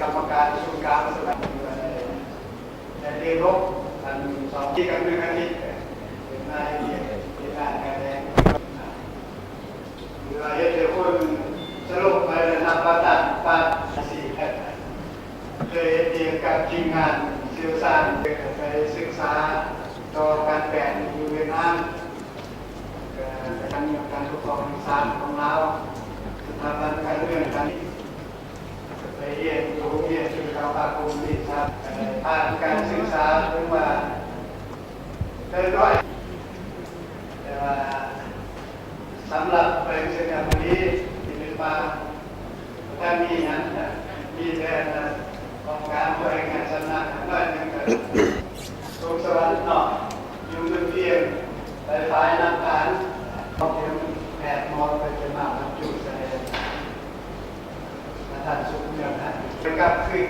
กรรมการศูนย์กลางสนับสนุนในเรียนรู้อันสองที่กับ1 อาทิตย์เป็นนายเรียนงานการแสดงหรือว่าเดี๋ยวคนสรุปไปเลยนะประตัดปาสีเคยเรียนกับทีมงานเชี่ยวชาญไปศึกษาต่อการแปลงอยู่เวียดนามการปกครองศาลของเราสถาบันการเมืองการไปเรียนอยู่เรียนที่เขาพาคุณที่ครับผ่านการศึกษาถึงว่าเกินร้อยแต่ว่าสำหรับไปเชียงรายนี้ที่เป็นมาถ้ามีนั้นมีแต่ของการบริหารสำนักน้อยนึงก็สงสวรรค์เนาะอยู่เมืองเพียงไปฝ่ายนักการเขาเพียงแพทย์มอไปจะมาบรรจุใส่ท่านสุขเมืองนะเป็นกับขึ้น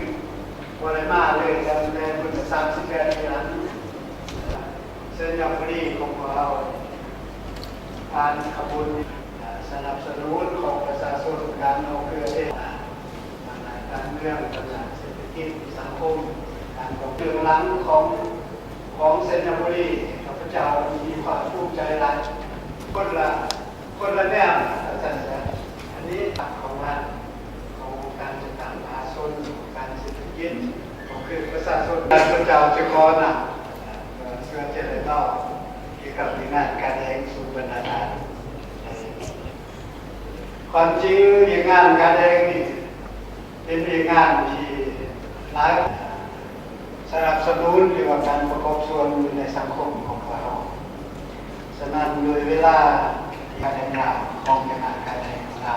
วอลเลย์มาเลยจะในบุญ38 ปีนั้นเส้นยาวพอดีของเราการขบวนสนับสนุนของประชาชนการเอาเครือเทศการเมืองการเศรษฐกิจสังคมการของเรื่องหลังของเซนต์บุรีข้าพเจ้ามีความภูมิใจหลายคนละแนวอาจารย์อันนี้ตัดของงานของการจัดการประชาชนการเศรษฐกิจของคือประชาชนการพระเจ้าจะขอนะเพื่อจะได้เล่าเกี่ยวกับงานการแสดงสู่บรรดาท่านความจริงงานการแสดงนี่เป็นงานที่หลายสนับสนุนหรือว่าการประกอบส่วนในสังคมของเราฉะนั้นโดยเวลาการแสดงของงานการแสดงของเรา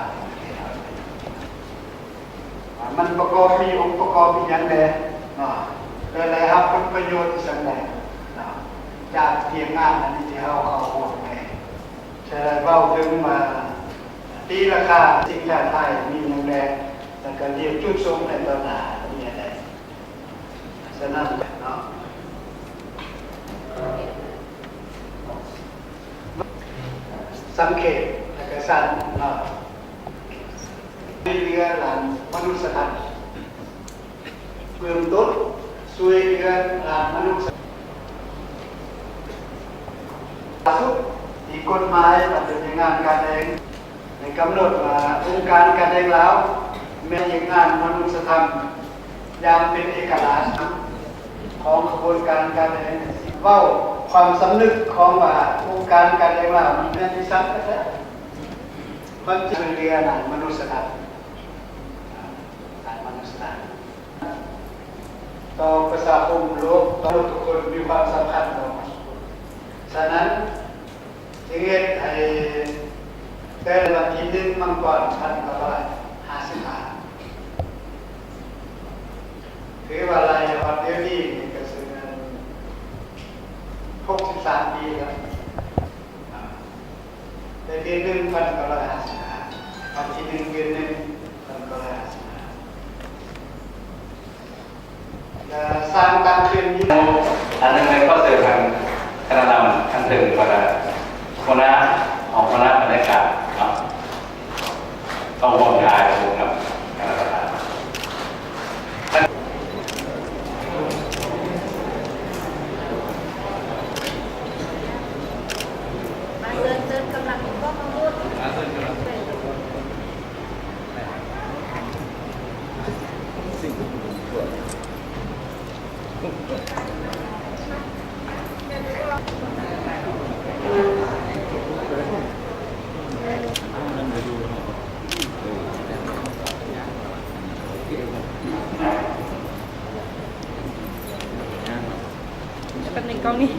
มันประกอบมีองค์ประกอบมีอย่างไรโดยอะไรครับผลประโยชน์สังคมจากเพียงงานอันนี้ที่เขาห่วงไงใช่เล่าถึงมาตีราคาสิ่งที่ไทยมีอย่างไรแต่การเรียกจุดสูงในตอนหน้ามีอะไรฉะนั้นเนาะสังเกตเอกสารเนาะเรือหลังมนุษยธรรมเบื้องต้นช่วยเรือหลังมนุษยสุดที่กฎหมายมันเป็นงานการแสดงในกำหนดว่าองค์การการแสดงแล้วแม้ยังงานมนุษยธรรมยามเป็นเอกลักษณ์ของกระบวนการการแสดงเว้าความสำนึกของว่าองค์การการแสดงแล้วมีแม่ที่ซ้ำแท้ๆมันจะเรียนมนุษยธรรมมนุษยธรรมต่อประชาคมโลกต่อทุกคนมีความสำคัญต่อฉะนั้นจึงให้แต่ละทีนึงมังกร1,950 คือว่าอะไรวันเดียวนี้ก็คือ63 ปีแล้วแต่ทีนึง1,950วันที่1 เดือน 1,950สร้างการเปลี่ยนนี้อันนั้นในข้อเสนอทางคณะนำขั้นถึงคณะของคณะบรรยากาศต้องมองทายครับคณะประธานเดินกำลังก็มาพูดแป๊บนึงกล้องนี้